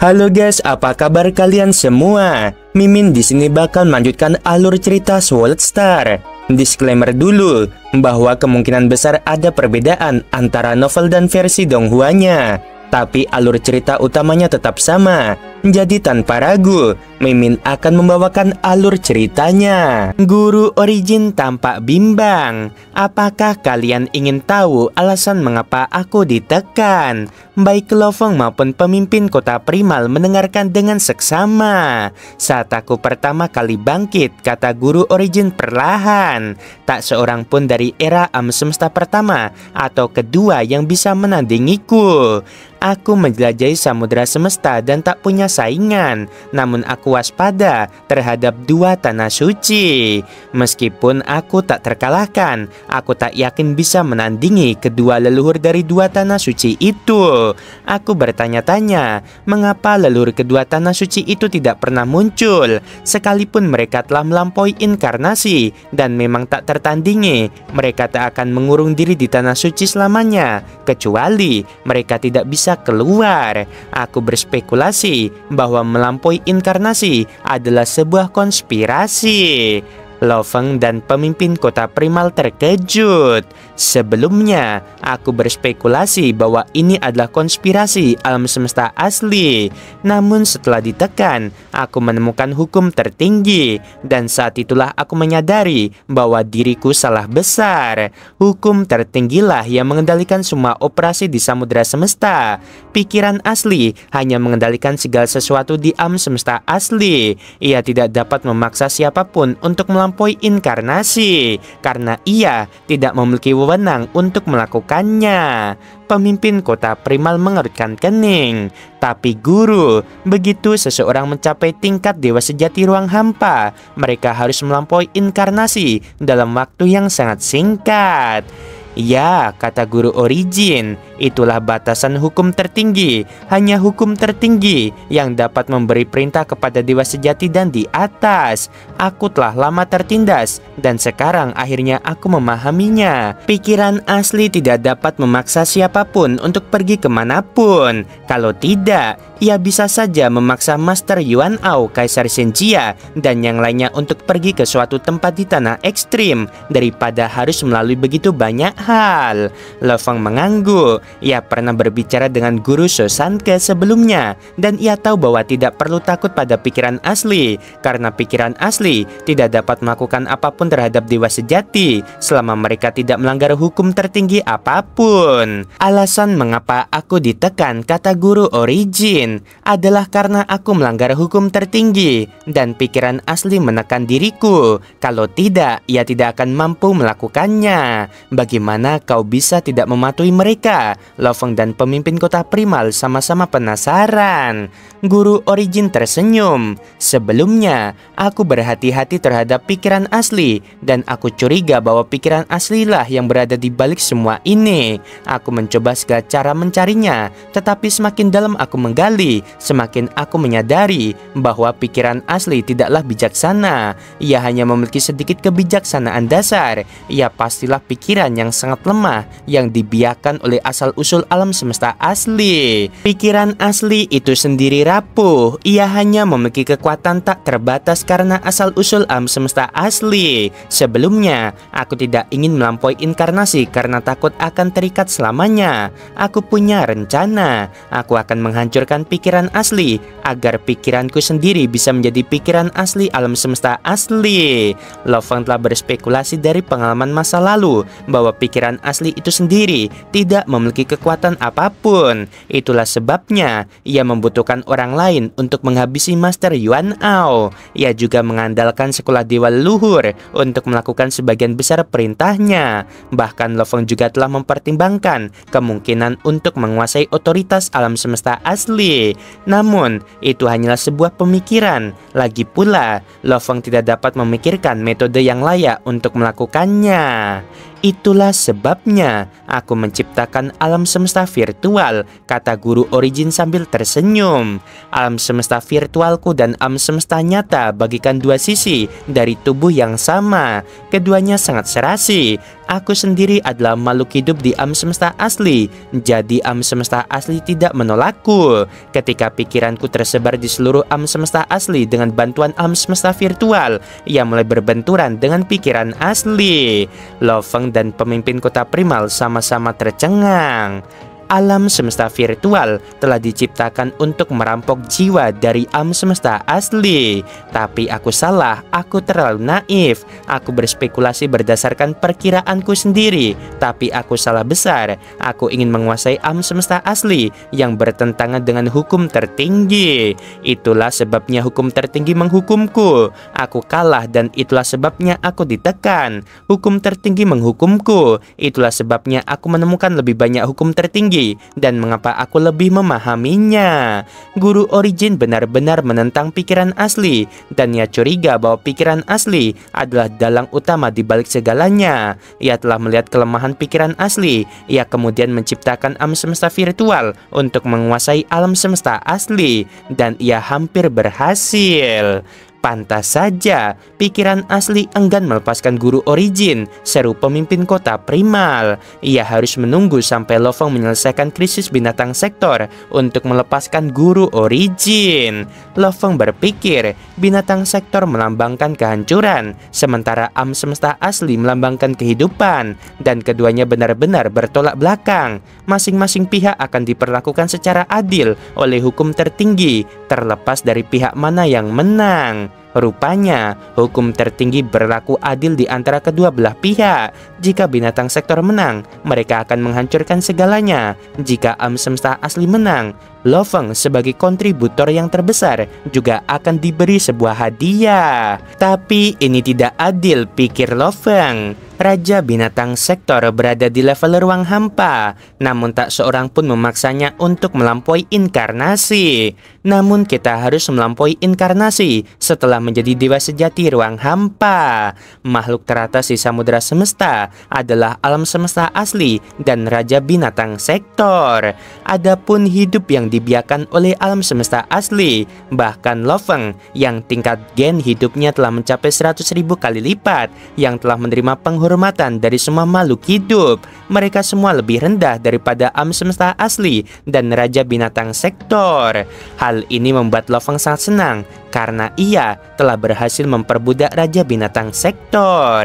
Halo guys, apa kabar kalian semua? Mimin di sini bakal melanjutkan alur cerita Sword Star. Disclaimer dulu bahwa kemungkinan besar ada perbedaan antara novel dan versi Donghua-nya, tapi alur cerita utamanya tetap sama. Jadi tanpa ragu, Mimin akan membawakan alur ceritanya. Guru Origin tampak bimbang. Apakah kalian ingin tahu alasan mengapa aku ditekan? Baik Lovong maupun pemimpin kota Primal mendengarkan dengan seksama. Saat aku pertama kali bangkit, kata Guru Origin perlahan, tak seorang pun dari era alam semesta pertama atau kedua yang bisa menandingiku. Aku menjelajahi samudera semesta dan tak punya saingan, namun aku waspada terhadap dua tanah suci. Meskipun aku tak terkalahkan, aku tak yakin bisa menandingi kedua leluhur dari dua tanah suci itu. Aku bertanya-tanya, mengapa leluhur kedua tanah suci itu tidak pernah muncul? Sekalipun mereka telah melampaui inkarnasi dan memang tak tertandingi, mereka tak akan mengurung diri di tanah suci selamanya, kecuali mereka tidak bisa keluar. Aku berspekulasi bahwa melampaui inkarnasi adalah sebuah konspirasi. Lovong dan pemimpin kota Primal terkejut. Sebelumnya, aku berspekulasi bahwa ini adalah konspirasi alam semesta asli. Namun setelah ditekan, aku menemukan hukum tertinggi. Dan saat itulah aku menyadari bahwa diriku salah besar. Hukum tertinggilah yang mengendalikan semua operasi di samudera semesta. Pikiran asli hanya mengendalikan segala sesuatu di alam semesta asli. Ia tidak dapat memaksa siapapun untuk melampaui inkarnasi, karena ia tidak memiliki wewenang untuk melakukannya. Pemimpin kota Primal mengerutkan kening. Tapi guru, begitu seseorang mencapai tingkat dewa sejati ruang hampa, mereka harus melampaui inkarnasi dalam waktu yang sangat singkat. Ya, kata Guru Origin, itulah batasan hukum tertinggi. Hanya hukum tertinggi yang dapat memberi perintah kepada dewa sejati dan di atas. Aku telah lama tertindas dan sekarang akhirnya aku memahaminya. Pikiran asli tidak dapat memaksa siapapun untuk pergi kemanapun. Kalau tidak, ia bisa saja memaksa Master Yuan Ao, Kaisar Shenjia, dan yang lainnya untuk pergi ke suatu tempat di tanah ekstrim daripada harus melalui begitu banyak hal. Lovong mengangguk. Ia pernah berbicara dengan Guru Sosanke sebelumnya, dan ia tahu bahwa tidak perlu takut pada pikiran asli, karena pikiran asli tidak dapat melakukan apapun terhadap dewa sejati selama mereka tidak melanggar hukum tertinggi apapun. Alasan mengapa aku ditekan, kata Guru Origin, adalah karena aku melanggar hukum tertinggi dan pikiran asli menekan diriku. Kalau tidak, ia tidak akan mampu melakukannya. Bagaimana kau bisa tidak mematuhi mereka? Lovong dan pemimpin kota Primal sama-sama penasaran. Guru Origin tersenyum. Sebelumnya, aku berhati-hati terhadap pikiran asli, dan aku curiga bahwa pikiran aslilah yang berada di balik semua ini. Aku mencoba segala cara mencarinya, tetapi semakin dalam aku menggali, semakin aku menyadari bahwa pikiran asli tidaklah bijaksana. Ia hanya memiliki sedikit kebijaksanaan dasar. Ia pastilah pikiran yang sangat lemah yang dibiarkan oleh asal-usul alam semesta asli. Pikiran asli itu sendiri rapuh. Ia hanya memiliki kekuatan tak terbatas karena asal-usul alam semesta asli. Sebelumnya, aku tidak ingin melampaui inkarnasi karena takut akan terikat selamanya. Aku punya rencana. Aku akan menghancurkan pikiran asli agar pikiranku sendiri bisa menjadi pikiran asli alam semesta asli. Lovong telah berspekulasi dari pengalaman masa lalu bahwa pikiran asli itu sendiri tidak memiliki kekuatan apapun. Itulah sebabnya ia membutuhkan orang lain untuk menghabisi Master Yuan Ao. Ia juga mengandalkan sekolah dewa leluhur untuk melakukan sebagian besar perintahnya. Bahkan Lovong juga telah mempertimbangkan kemungkinan untuk menguasai otoritas alam semesta asli. Namun, itu hanyalah sebuah pemikiran. Lagi pula, Lovong tidak dapat memikirkan metode yang layak untuk melakukannya. Itulah sebabnya aku menciptakan alam semesta virtual, kata Guru Origin sambil tersenyum. Alam semesta virtualku dan alam semesta nyata bagikan dua sisi dari tubuh yang sama. Keduanya sangat serasi. Aku sendiri adalah makhluk hidup di alam semesta asli, jadi alam semesta asli tidak menolakku. Ketika pikiranku tersebar di seluruh alam semesta asli dengan bantuan alam semesta virtual, ia mulai berbenturan dengan pikiran asli. Lo Feng dan pemimpin kota primal sama-sama tercengang. Alam semesta virtual telah diciptakan untuk merampok jiwa dari alam semesta asli. Tapi aku salah, aku terlalu naif. Aku berspekulasi berdasarkan perkiraanku sendiri, tapi aku salah besar. Aku ingin menguasai alam semesta asli yang bertentangan dengan hukum tertinggi. Itulah sebabnya hukum tertinggi menghukumku. Aku kalah dan itulah sebabnya aku ditekan. Hukum tertinggi menghukumku. Itulah sebabnya aku menemukan lebih banyak hukum tertinggi dan mengapa aku lebih memahaminya. Guru Origin benar-benar menentang pikiran asli, dan ia curiga bahwa pikiran asli adalah dalang utama di balik segalanya. Ia telah melihat kelemahan pikiran asli. Ia kemudian menciptakan alam semesta virtual untuk menguasai alam semesta asli, dan ia hampir berhasil. Pantas saja, pikiran asli enggan melepaskan Guru Origin, seru pemimpin kota primal. Ia harus menunggu sampai Lo Feng menyelesaikan krisis binatang sektor untuk melepaskan Guru Origin. Lo Feng berpikir, binatang sektor melambangkan kehancuran, sementara alam semesta asli melambangkan kehidupan, dan keduanya benar-benar bertolak belakang. Masing-masing pihak akan diperlakukan secara adil oleh hukum tertinggi, terlepas dari pihak mana yang menang. Rupanya, hukum tertinggi berlaku adil di antara kedua belah pihak. Jika binatang sektor menang, mereka akan menghancurkan segalanya. Jika alam semesta asli menang, Lo Feng sebagai kontributor yang terbesar juga akan diberi sebuah hadiah. Tapi ini tidak adil, pikir Lo Feng. Raja binatang sektor berada di level ruang hampa, namun tak seorang pun memaksanya untuk melampaui inkarnasi. Namun kita harus melampaui inkarnasi setelah menjadi dewa sejati ruang hampa. Makhluk teratas di samudera semesta adalah alam semesta asli dan raja binatang sektor. Adapun hidup yang dibiarkan oleh alam semesta asli, bahkan Lo Feng yang tingkat gen hidupnya telah mencapai 100.000 kali lipat, yang telah menerima penghormatan dari semua makhluk hidup. Mereka semua lebih rendah daripada alam semesta asli dan raja binatang sektor. Hal ini membuat Lo Feng sangat senang karena ia telah berhasil memperbudak raja binatang sektor.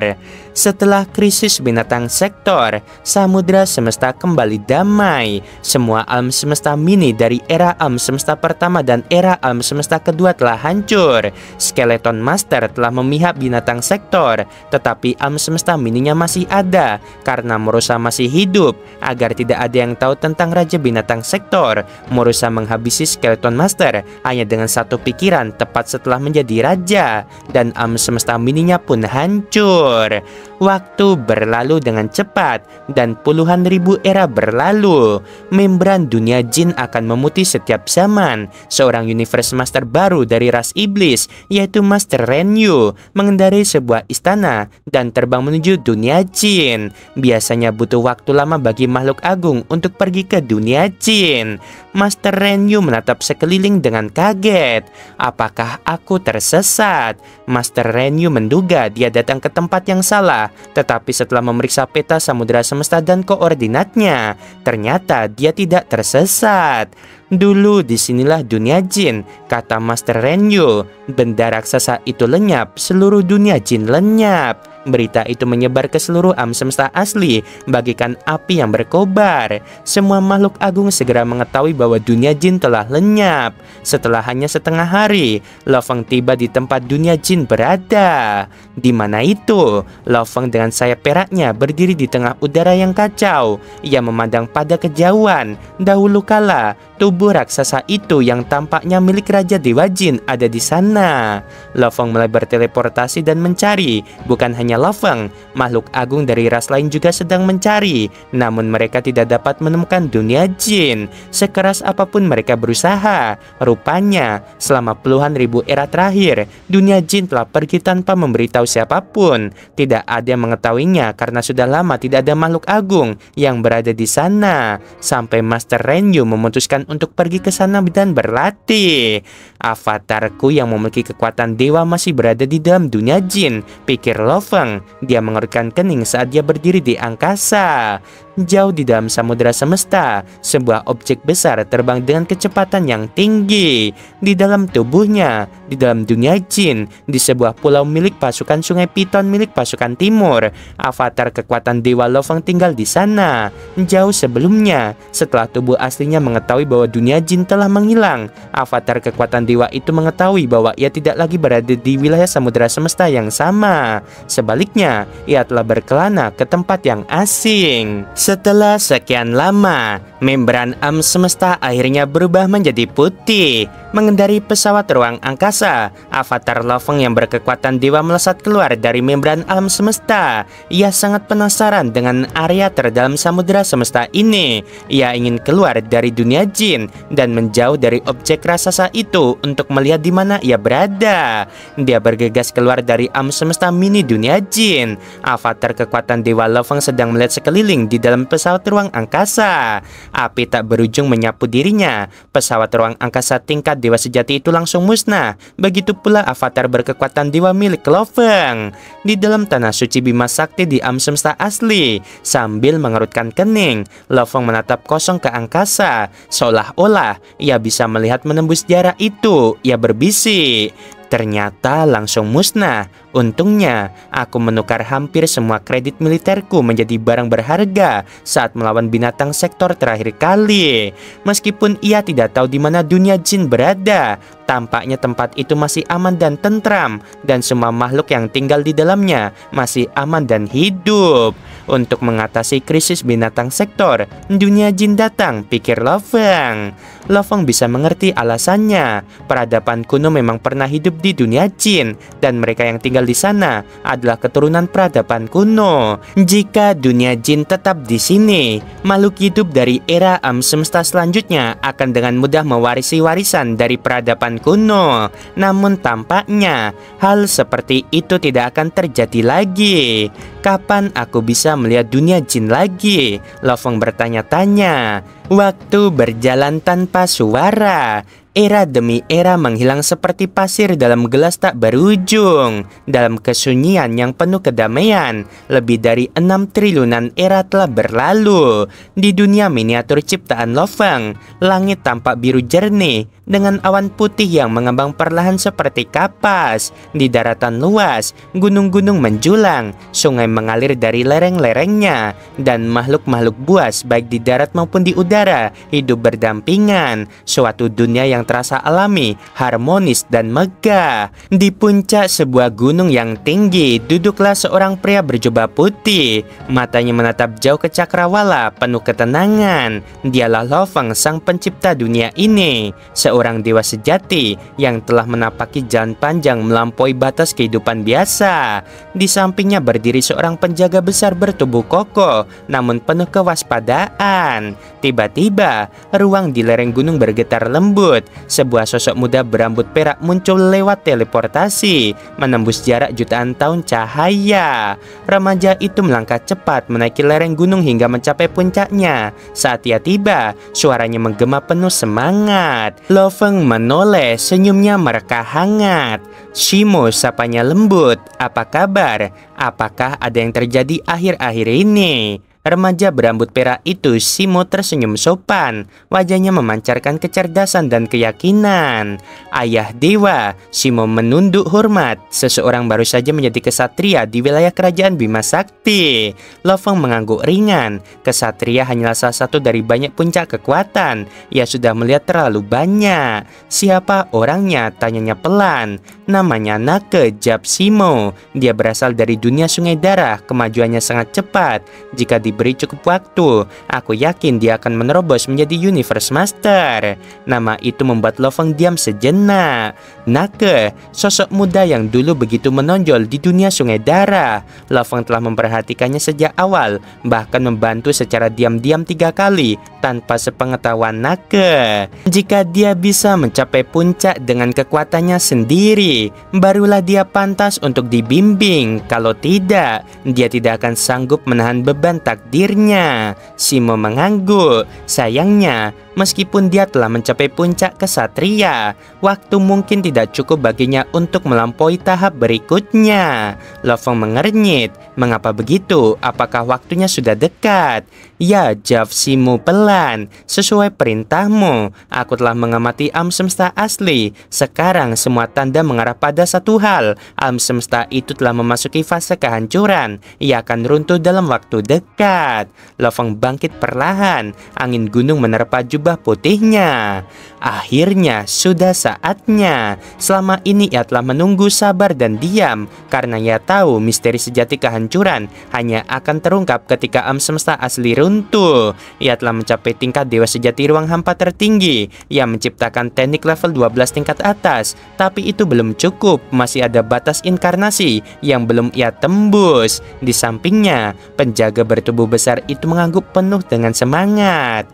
Setelah krisis binatang sektor, samudera semesta kembali damai. Semua alam semesta mini dari era alam semesta pertama dan era alam semesta kedua telah hancur. Skeleton Master telah memihak binatang sektor, tetapi alam semesta mininya masih ada karena Morosa masih hidup. Agar tidak ada yang tahu tentang raja binatang sektor, Morosa menghabisi Skeleton Master hanya dengan satu pikiran tepat setelah menjadi raja, dan alam semesta mininya pun hancur. Waktu berlalu dengan cepat dan puluhan ribu era berlalu. Membran dunia jin akan memutih setiap zaman. Seorang Universe Master baru dari ras iblis, yaitu Master Renyu, mengendarai sebuah istana dan terbang menuju dunia jin. Biasanya butuh waktu lama bagi makhluk agung untuk pergi ke dunia jin. Master Renyu menatap sekeliling dengan kaget. Apakah aku tersesat? Master Renyu menduga dia datang ke tempat yang salah, tetapi setelah memeriksa peta samudera semesta dan koordinatnya, ternyata dia tidak tersesat. Dulu disinilah dunia jin, kata Master Renyu. Benda raksasa itu lenyap, seluruh dunia jin lenyap. Berita itu menyebar ke seluruh alam semesta asli bagaikan api yang berkobar. Semua makhluk agung segera mengetahui bahwa dunia jin telah lenyap. Setelah hanya setengah hari, Lo Feng tiba di tempat dunia jin berada. Di mana itu? Lo Feng dengan sayap peraknya berdiri di tengah udara yang kacau. Ia memandang pada kejauhan. Dahulu kala, tubuh raksasa itu yang tampaknya milik Raja Dewa Jin ada di sana. Lo Feng mulai berteleportasi dan mencari. Bukan hanya Lo Feng, makhluk agung dari ras lain juga sedang mencari. Namun mereka tidak dapat menemukan dunia jin. Sekeras apapun mereka berusaha, rupanya selama puluhan ribu era terakhir, dunia jin telah pergi tanpa memberitahu siapapun. Tidak ada yang mengetahuinya karena sudah lama tidak ada makhluk agung yang berada di sana. Sampai Master Renyu memutuskan untuk pergi ke sana dan berlatih. Avatarku yang memiliki kekuatan dewa masih berada di dalam dunia jin, pikir Lo Feng. Dia mengerutkan kening saat dia berdiri di angkasa. Jauh di dalam samudera semesta, sebuah objek besar terbang dengan kecepatan yang tinggi. Di dalam tubuhnya, di dalam dunia jin, di sebuah pulau milik pasukan Sungai Piton milik pasukan timur, avatar kekuatan dewa Lo Feng tinggal di sana. Jauh sebelumnya, setelah tubuh aslinya mengetahui bahwa dunia jin telah menghilang, avatar kekuatan dewa itu mengetahui bahwa ia tidak lagi berada di wilayah samudera semesta yang sama. Sebaliknya, ia telah berkelana ke tempat yang asing. Setelah sekian lama, membran alam semesta akhirnya berubah menjadi putih. Mengendari pesawat ruang angkasa, avatar Lo Feng yang berkekuatan dewa melesat keluar dari membran alam semesta. Ia sangat penasaran dengan area terdalam samudera semesta ini. Ia ingin keluar dari dunia jin dan menjauh dari objek raksasa itu untuk melihat di mana ia berada. Dia bergegas keluar dari alam semesta mini dunia jin. Avatar kekuatan dewa Lo Feng sedang melihat sekeliling di dalam pesawat ruang angkasa. Api tak berujung menyapu dirinya. Pesawat ruang angkasa tingkat dewa sejati itu langsung musnah. Begitu pula avatar berkekuatan dewa milik Lo Feng. Di dalam tanah suci Bima Sakti di alam semesta asli, sambil mengerutkan kening, Lo Feng menatap kosong ke angkasa, seolah-olah ia bisa melihat menembus jarak itu. Ia berbisik, ternyata langsung musnah. Untungnya, aku menukar hampir semua kredit militerku menjadi barang berharga saat melawan binatang sektor terakhir kali. Meskipun ia tidak tahu di mana dunia jin berada, tampaknya tempat itu masih aman dan tentram, dan semua makhluk yang tinggal di dalamnya masih aman dan hidup. Untuk mengatasi krisis binatang sektor, dunia jin datang, pikir Lo Feng. Lo Feng bisa mengerti alasannya. Peradaban kuno memang pernah hidup di dunia jin, dan mereka yang tinggal di sana adalah keturunan peradaban kuno. Jika dunia jin tetap di sini, makhluk hidup dari era alam semesta selanjutnya akan dengan mudah mewarisi warisan dari peradaban kuno. Namun tampaknya hal seperti itu tidak akan terjadi lagi. Kapan aku bisa melihat dunia jin lagi? Lo Feng bertanya-tanya. Waktu berjalan tanpa suara. Era demi era menghilang seperti pasir dalam gelas tak berujung. Dalam kesunyian yang penuh kedamaian, lebih dari 6 triliunan era telah berlalu. Di dunia miniatur ciptaan Lo Feng, langit tampak biru jernih dengan awan putih yang mengembang perlahan seperti kapas. Di daratan luas, gunung-gunung menjulang, sungai mengalir dari lereng-lerengnya, dan makhluk-makhluk buas baik di darat maupun di udara hidup berdampingan. Suatu dunia yang terasa alami, harmonis, dan megah. Di puncak sebuah gunung yang tinggi, duduklah seorang pria berjubah putih. Matanya menatap jauh ke cakrawala, penuh ketenangan. Dialah Lo Feng, sang pencipta dunia ini. Seorang dewa sejati yang telah menapaki jalan panjang melampaui batas kehidupan biasa. Di sampingnya berdiri seorang penjaga besar bertubuh kokoh, namun penuh kewaspadaan. Tiba-tiba, ruang di lereng gunung bergetar lembut. Sebuah sosok muda berambut perak muncul lewat teleportasi, menembus jarak jutaan tahun cahaya. Remaja itu melangkah cepat menaiki lereng gunung hingga mencapai puncaknya. Saat ia tiba, suaranya menggema penuh semangat. Lo Feng menoleh, senyumnya mereka hangat. Shimo, sapanya lembut. Apa kabar? Apakah ada yang terjadi akhir-akhir ini? Remaja berambut perak itu, Shimo, tersenyum sopan. Wajahnya memancarkan kecerdasan dan keyakinan. Ayah dewa, Shimo menunduk hormat. Seseorang baru saja menjadi kesatria di wilayah kerajaan Bima Sakti. Lo Feng mengangguk ringan. Kesatria hanyalah salah satu dari banyak puncak kekuatan. Ia sudah melihat terlalu banyak. Siapa orangnya? Tanyanya pelan. Namanya Nake, jawab Shimo. Dia berasal dari dunia sungai darah. Kemajuannya sangat cepat. Jika diberi cukup waktu, aku yakin dia akan menerobos menjadi Universe Master. Nama itu membuat Lo Feng diam sejenak. Nake, sosok muda yang dulu begitu menonjol di dunia sungai darah. Lo Feng telah memperhatikannya sejak awal, bahkan membantu secara diam-diam 3 kali tanpa sepengetahuan Nake. Jika dia bisa mencapai puncak dengan kekuatannya sendiri, barulah dia pantas untuk dibimbing. Kalau tidak, dia tidak akan sanggup menahan beban takdirnya. Shimo mengangguk. Sayangnya, Meskipun dia telah mencapai puncak kesatria, waktu mungkin tidak cukup baginya untuk melampaui tahap berikutnya. Lo Feng mengernyit. Mengapa begitu? Apakah waktunya sudah dekat? Ya, jawab Simu pelan. Sesuai perintahmu, aku telah mengamati alam semesta asli. Sekarang semua tanda mengarah pada satu hal. Alam semesta itu telah memasuki fase kehancuran. Ia akan runtuh dalam waktu dekat. Lo Feng bangkit perlahan. Angin gunung menerpa jubah putihnya. Akhirnya sudah saatnya. Selama ini ia telah menunggu sabar dan diam, karena ia tahu misteri sejati kehancuran hanya akan terungkap ketika alam semesta asli runtuh. Ia telah mencapai tingkat dewa sejati ruang hampa tertinggi. Ia menciptakan teknik level 12 tingkat atas, tapi itu belum cukup. Masih ada batas inkarnasi yang belum ia tembus. Di sampingnya, penjaga bertubuh besar itu mengangguk penuh dengan semangat.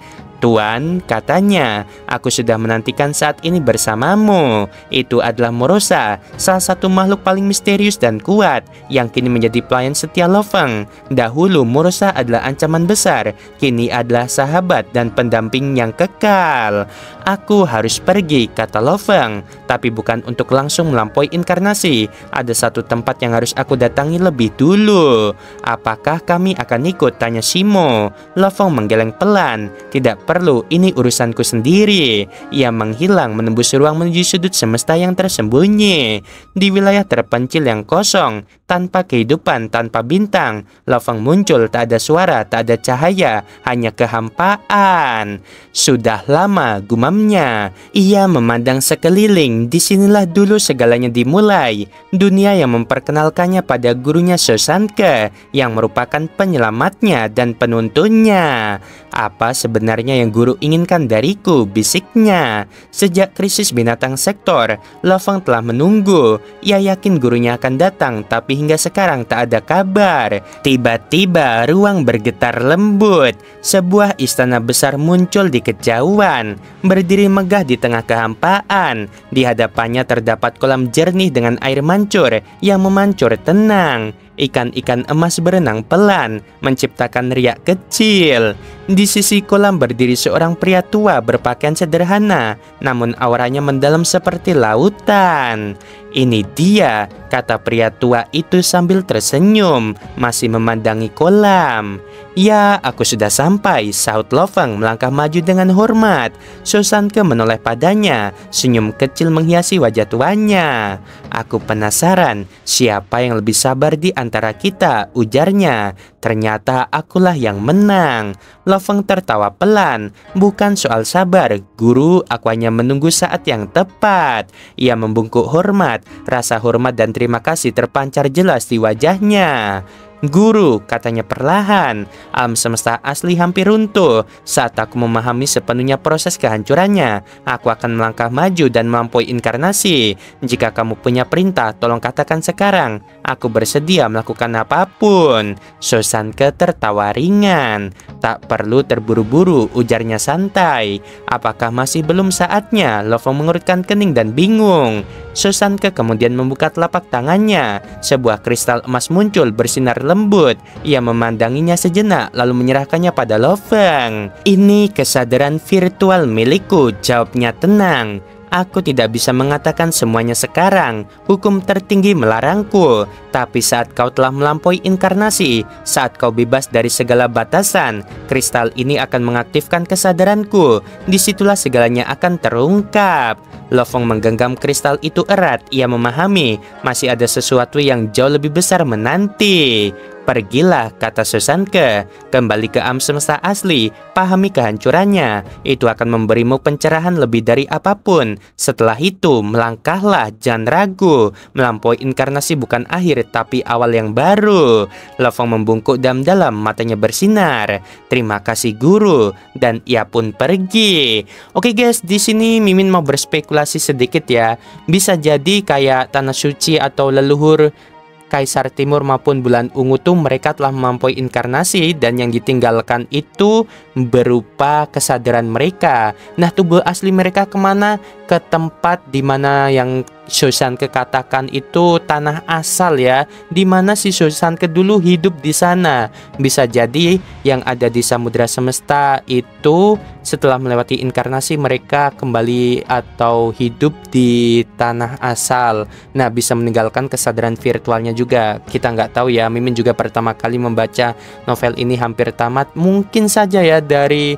Tuan, katanya, aku sudah menantikan saat ini bersamamu. Itu adalah Morosa, salah satu makhluk paling misterius dan kuat yang kini menjadi pelayan setia Lo Feng. Dahulu Morosa adalah ancaman besar, kini adalah sahabat dan pendamping yang kekal. Aku harus pergi, kata Lo Feng, tapi bukan untuk langsung melampaui inkarnasi. Ada satu tempat yang harus aku datangi lebih dulu. Apakah kami akan ikut? Tanya Simo. Lo Feng menggeleng pelan. Tidak perlu, ini urusanku sendiri. Ia menghilang menembus ruang menuju sudut semesta yang tersembunyi. Di wilayah terpencil yang kosong, tanpa kehidupan, tanpa bintang, Lo Feng muncul, tak ada suara, tak ada cahaya, hanya kehampaan. Sudah lama, gumamnya. Ia memandang sekeliling. Disinilah dulu segalanya dimulai. Dunia yang memperkenalkannya pada gurunya Sosanke, yang merupakan penyelamatnya dan penuntunnya. Apa sebenarnya yang guru inginkan dariku? Bisiknya. Sejak krisis binatang sektor, Lo Feng telah menunggu. Ia yakin gurunya akan datang, tapi hingga sekarang tak ada kabar. Tiba-tiba ruang bergetar lembut. Sebuah istana besar muncul di kejauhan, berdiri megah di tengah kehampaan. Di hadapannya terdapat kolam jernih dengan air mancur yang memancur tenang. Ikan-ikan emas berenang pelan, menciptakan riak kecil. Di sisi kolam berdiri seorang pria tua berpakaian sederhana, namun auranya mendalam seperti lautan. Ini dia, kata pria tua itu sambil tersenyum, masih memandangi kolam. Ya, aku sudah sampai, sahut Lo Feng melangkah maju dengan hormat. Sosanke menoleh padanya, senyum kecil menghiasi wajah tuanya. Aku penasaran, siapa yang lebih sabar di antara kita, ujarnya. Ternyata akulah yang menang. Lo Feng tertawa pelan. Bukan soal sabar, guru, aku hanya menunggu saat yang tepat. Ia membungkuk hormat. Rasa hormat dan terima kasih terpancar jelas di wajahnya. Guru, katanya perlahan, alam semesta asli hampir runtuh. Saat aku memahami sepenuhnya proses kehancurannya, aku akan melangkah maju dan melampaui inkarnasi. Jika kamu punya perintah, tolong katakan sekarang. Aku bersedia melakukan apapun. Sosanke tertawa ringan. Tak perlu terburu-buru, ujarnya santai. Apakah masih belum saatnya? Lo Feng mengurutkan kening dan bingung. Sosanke kemudian membuka telapak tangannya. Sebuah kristal emas muncul bersinar lembut. Ia memandanginya sejenak lalu menyerahkannya pada Lo Feng. Ini kesadaran virtual milikku, jawabnya tenang. Aku tidak bisa mengatakan semuanya sekarang. Hukum tertinggi melarangku. Tapi saat kau telah melampaui inkarnasi, saat kau bebas dari segala batasan, kristal ini akan mengaktifkan kesadaranku. Disitulah segalanya akan terungkap. Lo Feng menggenggam kristal itu erat. Ia memahami masih ada sesuatu yang jauh lebih besar menanti. Pergilah, kata Sosanke, kembali ke alam semesta asli, pahami kehancurannya. Itu akan memberimu pencerahan lebih dari apapun. Setelah itu, melangkahlah, jangan ragu. Melampaui inkarnasi bukan akhir, tapi awal yang baru. Lo Feng membungkuk dalam-dalam, matanya bersinar. Terima kasih guru, dan ia pun pergi. Oke guys, di sini Mimin mau berspekulasi sedikit ya. Bisa jadi kayak tanah suci atau leluhur Kaisar Timur maupun Bulan Ungu tuh mereka telah melampaui inkarnasi dan yang ditinggalkan itu berupa kesadaran mereka. Nah, tubuh asli mereka kemana? ke tempat dimana yang Shoshanke katakan itu tanah asal ya, dimana si Shoshanke dulu hidup di sana. Bisa jadi yang ada di Samudra Semesta itu setelah melewati inkarnasi mereka kembali atau hidup di tanah asal. Nah, bisa meninggalkan kesadaran virtualnya juga. Kita nggak tahu ya, Mimin juga pertama kali membaca novel ini hampir tamat. Mungkin saja ya dari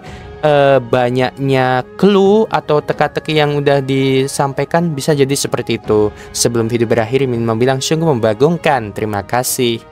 banyaknya clue atau teka-teki yang udah disampaikan bisa jadi seperti itu. Sebelum video berakhir, Mimin mau bilang sungguh membagongkan. Terima kasih.